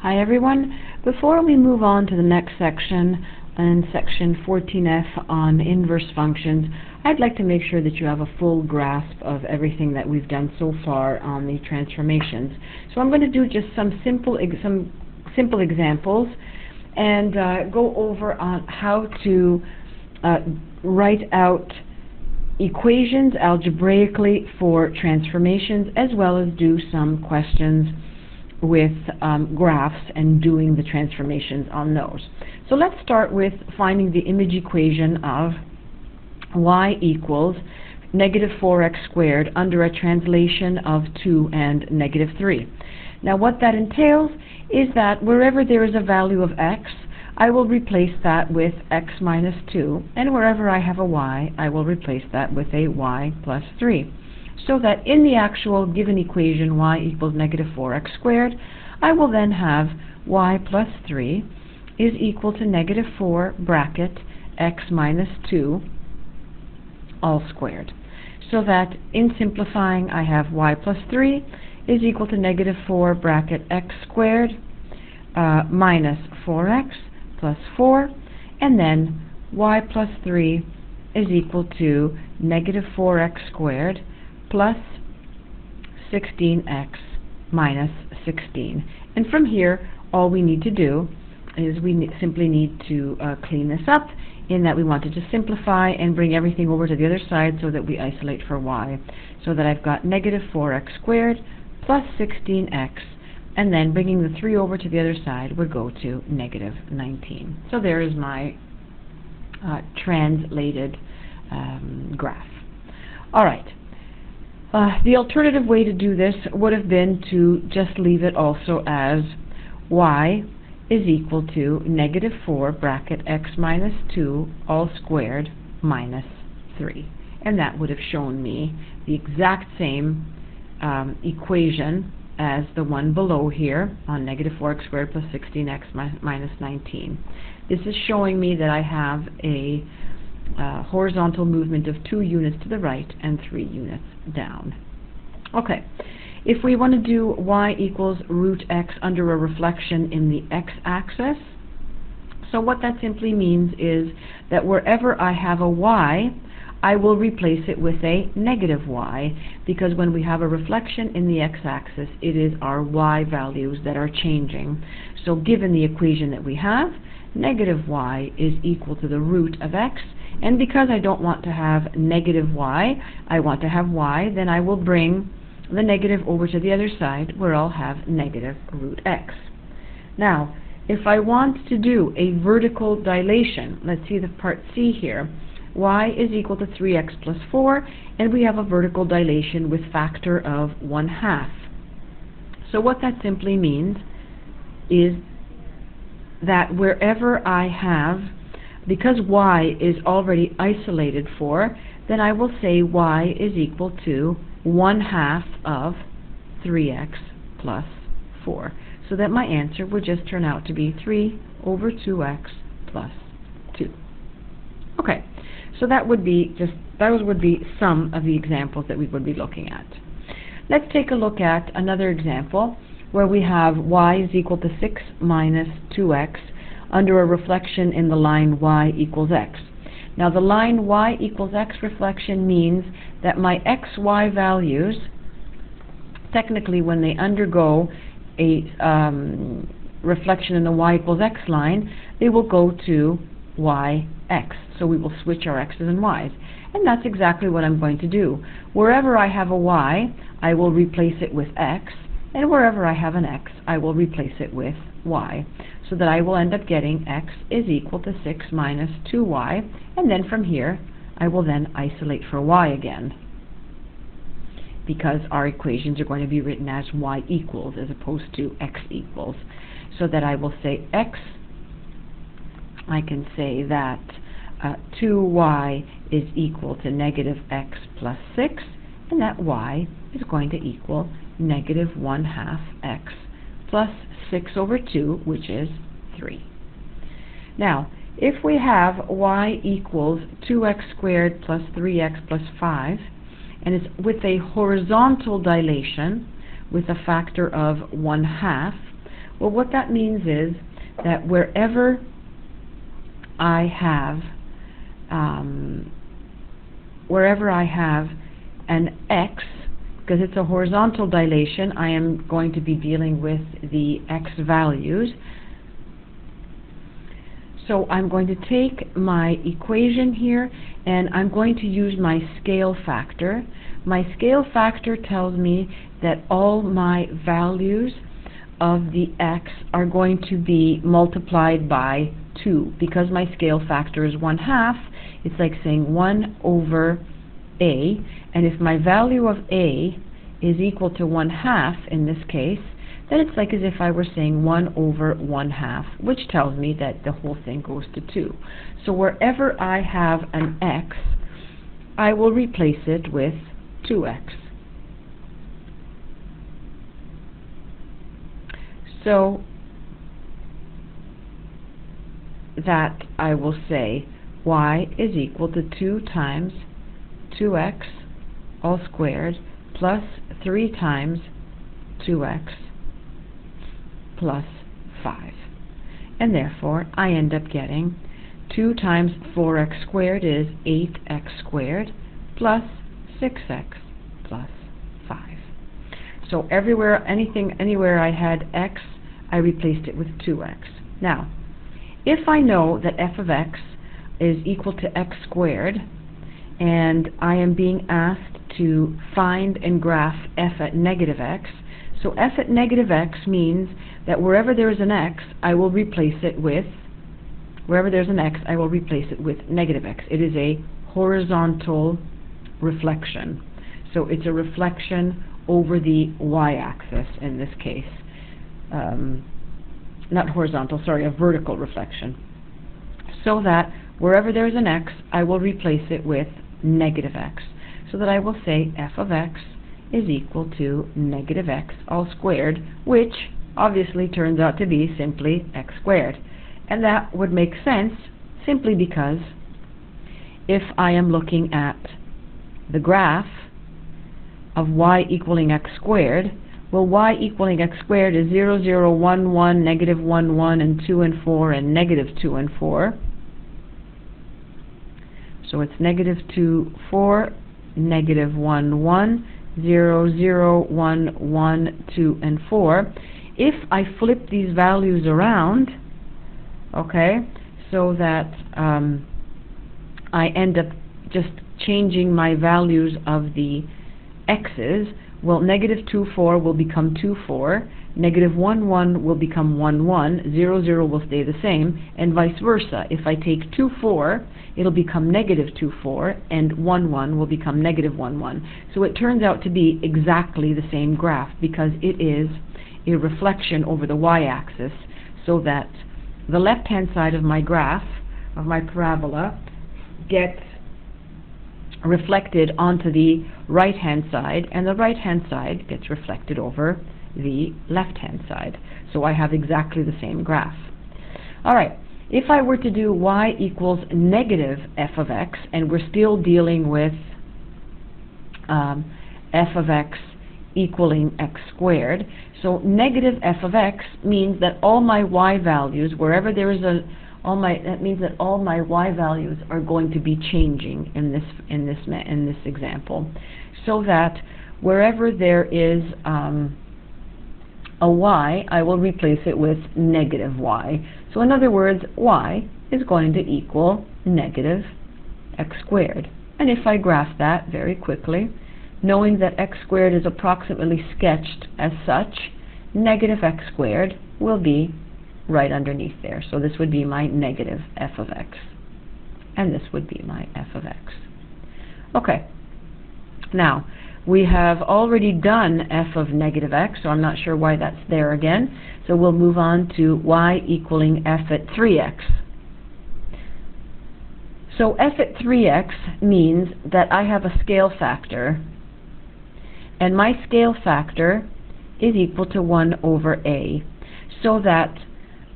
Hi everyone. Before we move on to the next section, in section 14F on inverse functions, I'd like to make sure that you have a full grasp of everything that we've done so far on the transformations. So I'm going to do just some simple examples and go over on how to write out equations algebraically for transformations, as well as do some questions with graphs and doing the transformations on those. So let's start with finding the image equation of y equals negative 4x squared under a translation of 2 and negative 3. Now what that entails is that wherever there is a value of x, I will replace that with x minus 2, and wherever I have a y, I will replace that with a y plus 3. So that in the actual given equation y equals negative 4x squared, I will then have y plus 3 is equal to negative 4 bracket x minus 2 all squared. So that in simplifying, I have y plus 3 is equal to negative 4 bracket x squared minus 4x plus 4, and then y plus 3 is equal to negative 4x squared plus 16x minus 16. And from here, all we need to do is we simply need to clean this up, in that we want to just simplify and bring everything over to the other side so that we isolate for y. So that I've got negative 4x squared plus 16x, and then bringing the 3 over to the other side would go to negative 19. So there is my translated graph. All right. The alternative way to do this would have been to just leave it also as y is equal to negative 4 bracket x minus 2 all squared minus 3. And that would have shown me the exact same equation as the one below here on negative 4x squared plus 16x minus 19. This is showing me that I have a horizontal movement of 2 units to the right and 3 units down. Okay, if we want to do y equals root x under a reflection in the x-axis, so what that simply means is that wherever I have a y, I will replace it with a negative y, because when we have a reflection in the x-axis, it is our y values that are changing. So given the equation that we have, negative y is equal to the root of x, and because I don't want to have negative y, I want to have y, then I will bring the negative over to the other side, where I'll have negative root x. Now, if I want to do a vertical dilation, let's see the part C here, y is equal to 3x plus 4, and we have a vertical dilation with factor of 1/2. So what that simply means is that wherever I have, because y is already isolated for, then I will say y is equal to 1/2 of 3x plus 4. So that my answer would just turn out to be 3 over 2x plus 2. Okay, so that would be those would be some of the examples that we would be looking at. Let's take a look at another example where we have y is equal to 6 minus 2x under a reflection in the line y equals x. Now the line y equals x reflection means that my xy values, technically when they undergo a reflection in the y equals x line, they will go to yx. So we will switch our x's and y's. And that's exactly what I'm going to do. Wherever I have a y, I will replace it with x, and wherever I have an x, I will replace it with y, so that I will end up getting x is equal to 6 minus 2y, and then from here, I will then isolate for y again, because our equations are going to be written as y equals as opposed to x equals. So that I will say x, I can say that 2y is equal to negative x plus 6, and that y is going to equal negative 1/2 x plus 6 over 2, which is 3. Now, if we have y equals 2x squared plus 3x plus 5, and it's with a horizontal dilation with a factor of 1/2, Well, what that means is that wherever I have an x, because it's a horizontal dilation, I am going to be dealing with the x values. So I'm going to take my equation here and I'm going to use my scale factor. My scale factor tells me that all my values of the x are going to be multiplied by 2. Because my scale factor is 1/2, it's like saying 1 over a, and if my value of a is equal to 1/2 in this case, then it's like as if I were saying 1 over 1/2, which tells me that the whole thing goes to 2. So wherever I have an x, I will replace it with 2x. So that I will say y is equal to 2 times 2x all squared plus 3 times 2x plus 5. And therefore, I end up getting 2 times 4x squared is 8x squared plus 6x plus 5. So anywhere I had x, I replaced it with 2x. Now, if I know that f of x is equal to x squared, and I am being asked to find and graph f at negative x, so f at negative x means that wherever there is an x, I will replace it with, negative x. It is a horizontal reflection. So it's a reflection over the y-axis in this case. Not horizontal, sorry, a vertical reflection. So that wherever there is an x, I will replace it with negative x. So that I will say f of x is equal to negative x all squared, which obviously turns out to be simply x squared. And that would make sense simply because if I am looking at the graph of y equaling x squared, well, y equaling x squared is 0, 0, 1, 1, negative 1, 1, and 2 and 4, and negative 2 and 4. So it's negative 2, 4, negative 1, 1, 0, 0, 1, 1, 2, and 4. If I flip these values around, okay, so that I end up just changing my values of the x's, well, negative 2, 4 will become 2, 4, negative 1, 1 will become 1, 1, 0, 0 will stay the same, and vice versa. If I take 2, 4, it'll become negative 2, 4, and 1, 1 will become negative 1, 1. So it turns out to be exactly the same graph because it is a reflection over the y-axis, so that the left-hand side of my graph, of my parabola, gets reflected onto the right-hand side, and the right-hand side gets reflected over the left-hand side. So I have exactly the same graph. Alright, if I were to do y equals negative f of x, and we're still dealing with f of x equaling x squared, so negative f of x means that all my y values, wherever there is that means that all my y values are going to be changing in this example, so that wherever there is a y, I will replace it with negative y. So in other words, y is going to equal negative x squared. And if I graph that very quickly, knowing that x squared is approximately sketched as such, negative x squared will be right underneath there. So this would be my negative f of x. And this would be my f of x. Okay. Now, we have already done f of negative x, so I'm not sure why that's there again. So we'll move on to y equaling f at 3x. So f at 3x means that I have a scale factor, and my scale factor is equal to 1 over a. So that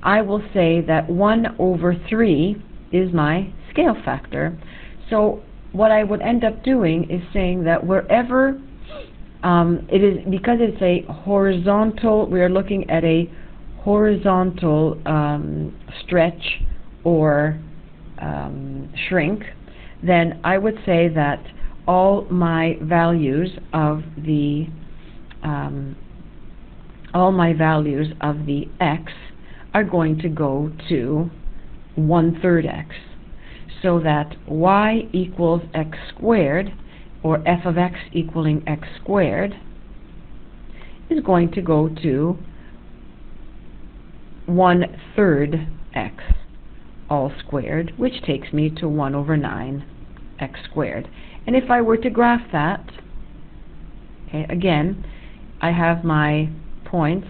I will say that 1 over 3 is my scale factor. So what I would end up doing is saying that wherever it is, because it's a horizontal, we are looking at a horizontal stretch or shrink, then I would say that all my values of the x are going to go to 1/3 x, so that y equals x squared, or f of x equaling x squared, is going to go to 1/3 x all squared, which takes me to 1/9 x squared. And if I were to graph that, okay, again, I have my points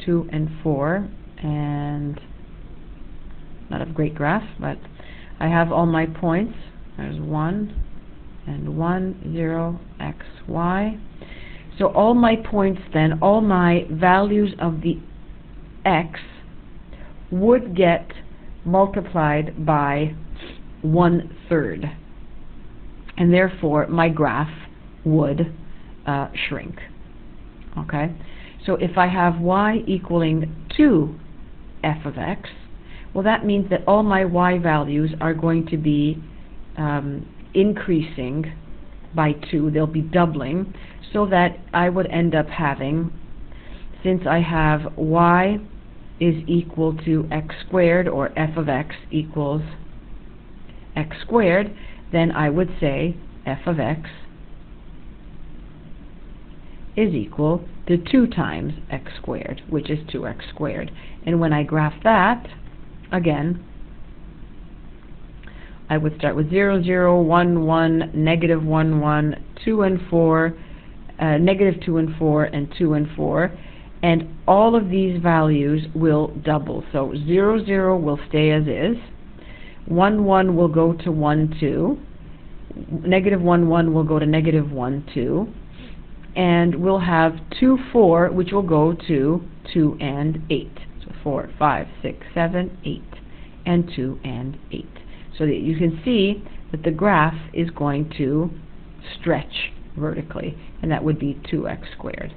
2 and 4, and not a great graph, but I have all my points. There's 1 and 1, 0, x, y. So all my points then, all my values of the x would get multiplied by 1/3, and therefore my graph would shrink. Okay, so if I have y equaling 2 f of x, well, that means that all my y values are going to be increasing by 2. They'll be doubling, so that I would end up having, since I have y is equal to x squared, or f of x equals x squared, then I would say f of x is equal to 2 times x squared, which is 2x squared. And when I graph that, again, I would start with 0, 0, 1, 1, negative 1, 1, 2 and 4, negative 2 and 4, and 2 and 4, and all of these values will double. So 0, 0 will stay as is, 1, 1 will go to 1, 2, negative 1, 1 will go to negative 1, 2, and we'll have 2, 4, which will go to 2 and 8. So 4, 5, 6, 7, 8, and 2 and 8. So that you can see that the graph is going to stretch vertically, and that would be 2x squared.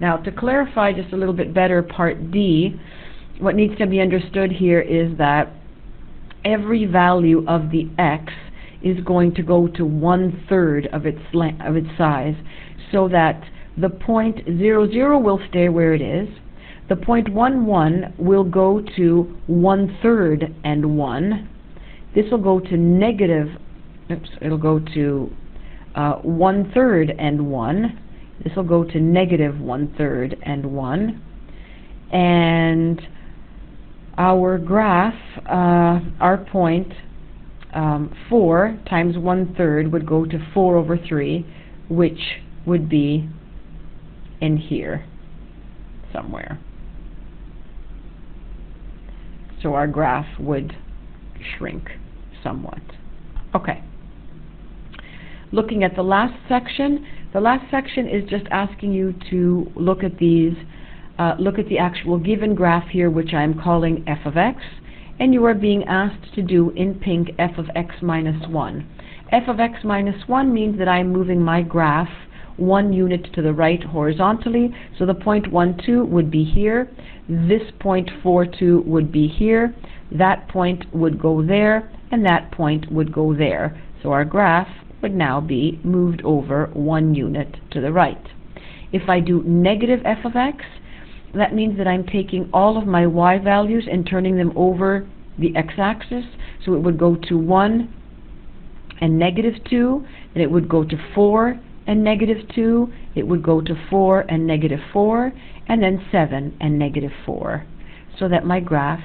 Now, to clarify just a little bit better part D, what needs to be understood here is that every value of the x is going to go to 1/3 of its size, so that the point 0, 0 will stay where it is. The point 1, 1 will go to 1/3 and 1. This will go to negative, it'll go to 1/3 and 1. This will go to negative 1/3 and 1. And our graph, our point 4 times 1/3 would go to 4/3, which would be in here somewhere. So our graph would shrink somewhat. Okay. Looking at the last section is just asking you to look at these, look at the actual given graph here, which I'm calling f of x, and you are being asked to do in pink f of x minus 1. F of x minus 1 means that I'm moving my graph 1 unit to the right horizontally, so the point 1, 2 would be here, this point 4, 2 would be here, that point would go there, and that point would go there. So our graph would now be moved over 1 unit to the right. If I do negative f of x, that means that I'm taking all of my y values and turning them over the x-axis, so it would go to 1 and negative 2, and it would go to 4 and negative 2, it would go to 4 and negative 4, and then 7 and negative 4. So that my graph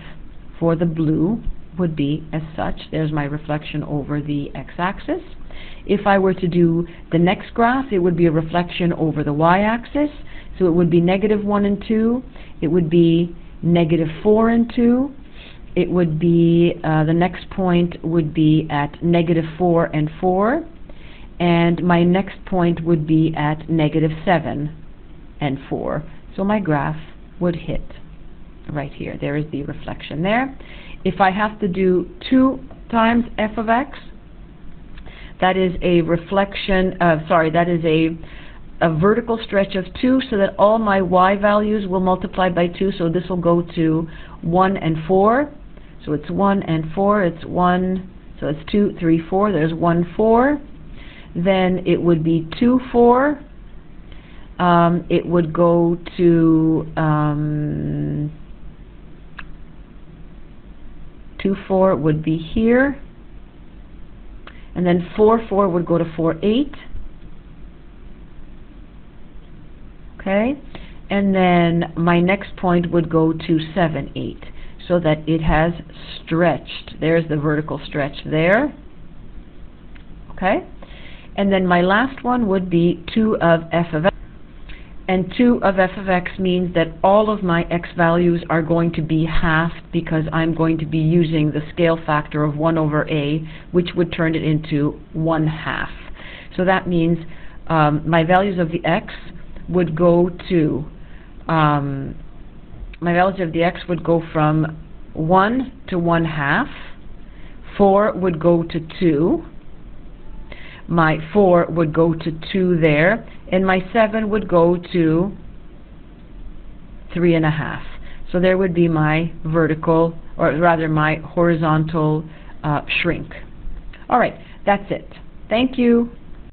for the blue would be as such. There's my reflection over the x-axis. If I were to do the next graph, it would be a reflection over the y-axis, so it would be negative 1 and 2, it would be negative 4 and 2, it would be, the next point would be at negative 4 and 4, and my next point would be at negative 7 and 4. So my graph would hit right here. There is the reflection there. If I have to do 2 times f of x, that is a reflection, that is a vertical stretch of 2, so that all my y values will multiply by 2, so this will go to 1 and 4. So it's 1 and 4, it's 1, so it's 2, 3, 4, there's 1, 4. Then it would be 2, 4. It would go to 2, 4 would be here. And then 4, 4 would go to 4, 8. Okay? And then my next point would go to 7, 8. So that it has stretched. There's the vertical stretch there. Okay? And then my last one would be 2 of f of x. And 2 of f of x means that all of my x values are going to be halved, because I'm going to be using the scale factor of 1 over a, which would turn it into 1/2. So that means my values of the x would go to, my values of the x would go from 1 to 1/2. 4 would go to 2. My 4 would go to 2 there, and my 7 would go to 3.5. So there would be my vertical, or rather my horizontal shrink. All right, that's it. Thank you.